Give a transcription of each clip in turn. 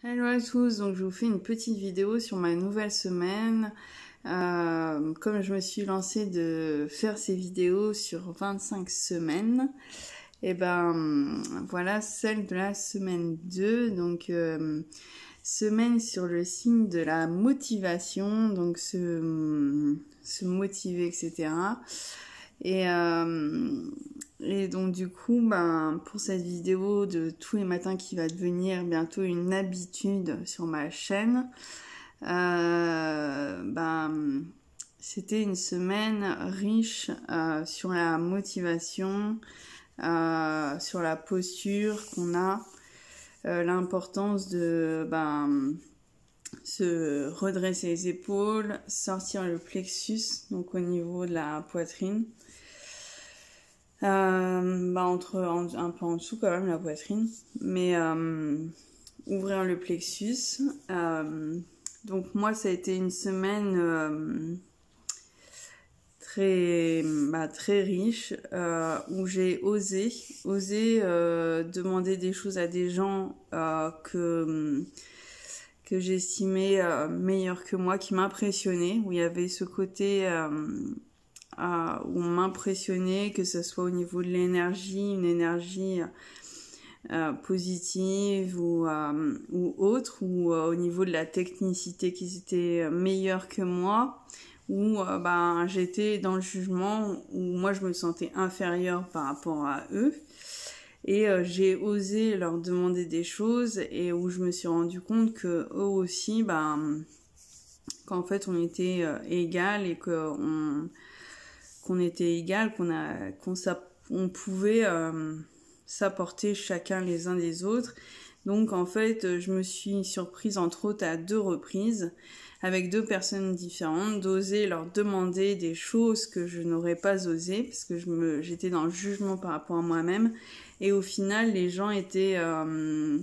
Hello à tous, donc je vous fais une petite vidéo sur ma nouvelle semaine. Comme je me suis lancée de faire ces vidéos sur 25 semaines, et ben voilà celle de la semaine 2, donc semaine sur le signe de la motivation, donc se motiver, etc. Et donc du coup, pour cette vidéo de tous les matins qui va devenir bientôt une habitude sur ma chaîne, c'était une semaine riche sur la motivation, sur la posture qu'on a, l'importance de se redresser les épaules, sortir le plexus, donc au niveau de la poitrine. Un peu en dessous quand même la poitrine, mais ouvrir le plexus. Donc moi ça a été une semaine très riche, où j'ai osé demander des choses à des gens que j'estimais meilleurs que moi, qui m'impressionnaient, où il y avait ce côté où on m'impressionnait, que ce soit au niveau de l'énergie, une énergie positive ou autre, ou au niveau de la technicité, qu'ils étaient meilleurs que moi, ou j'étais dans le jugement, où moi je me sentais inférieure par rapport à eux. Et j'ai osé leur demander des choses, et où je me suis rendu compte que eux aussi, qu'en fait on était égal, et qu'on était égal, qu'on pouvait s'apporter chacun les uns des autres. Donc en fait, je me suis surprise entre autres à 2 reprises, avec 2 personnes différentes, d'oser leur demander des choses que je n'aurais pas osé, parce que j'étais dans le jugement par rapport à moi-même. Et au final, les gens étaient en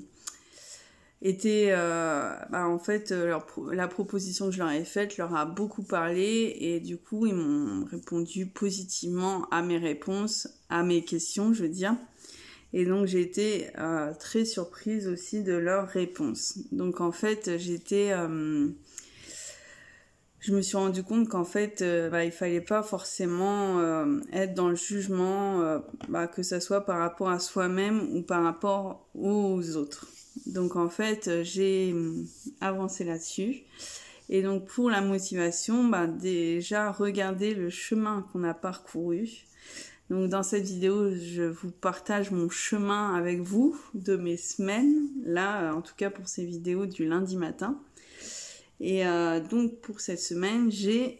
fait la proposition que je leur ai faite leur a beaucoup parlé, et du coup ils m'ont répondu positivement à mes réponses, à mes questions je veux dire, et donc j'ai été très surprise aussi de leurs réponses. Donc en fait je me suis rendu compte qu'en fait il fallait pas forcément être dans le jugement, que ça soit par rapport à soi-même ou par rapport aux autres. Donc en fait j'ai avancé là-dessus. Et donc pour la motivation, déjà regarder le chemin qu'on a parcouru. Donc dans cette vidéo, je vous partage mon chemin avec vous de mes semaines, là en tout cas pour ces vidéos du lundi matin. Et donc pour cette semaine, j'ai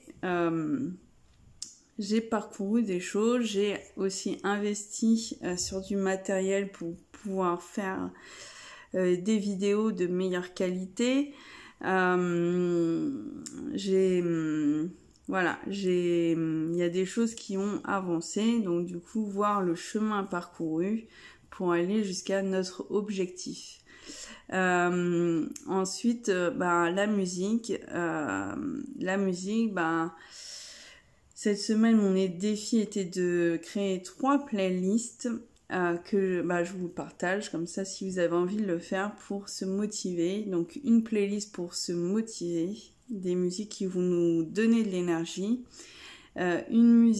parcouru des choses, j'ai aussi investi sur du matériel pour pouvoir faire des vidéos de meilleure qualité. Il y a des choses qui ont avancé, donc du coup voir le chemin parcouru pour aller jusqu'à notre objectif. Ensuite, la musique, cette semaine mon défi était de créer 3 playlists que je vous partage, comme ça si vous avez envie de le faire pour se motiver. Donc une playlist pour se motiver, des musiques qui vont nous donner de l'énergie, une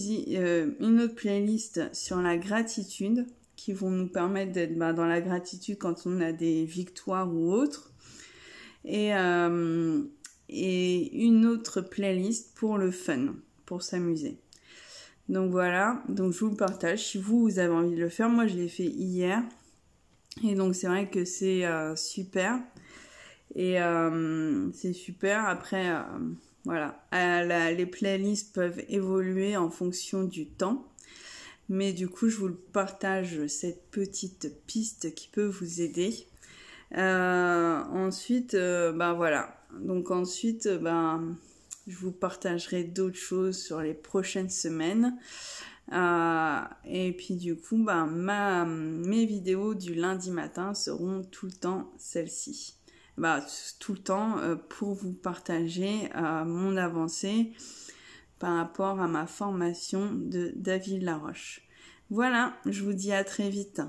autre playlist sur la gratitude, qui vont nous permettre d'être dans la gratitude quand on a des victoires ou autres, et une autre playlist pour le fun, pour s'amuser. Donc voilà, donc je vous le partage si vous avez envie de le faire. Moi je l'ai fait hier, et donc c'est vrai que c'est super, et c'est super. Après les playlists peuvent évoluer en fonction du temps, mais du coup je vous le partage, cette petite piste qui peut vous aider. Ensuite donc ensuite je vous partagerai d'autres choses sur les prochaines semaines. Et puis du coup, mes vidéos du lundi matin seront tout le temps celles-ci. Tout le temps pour vous partager mon avancée par rapport à ma formation de David Laroche. Voilà, je vous dis à très vite.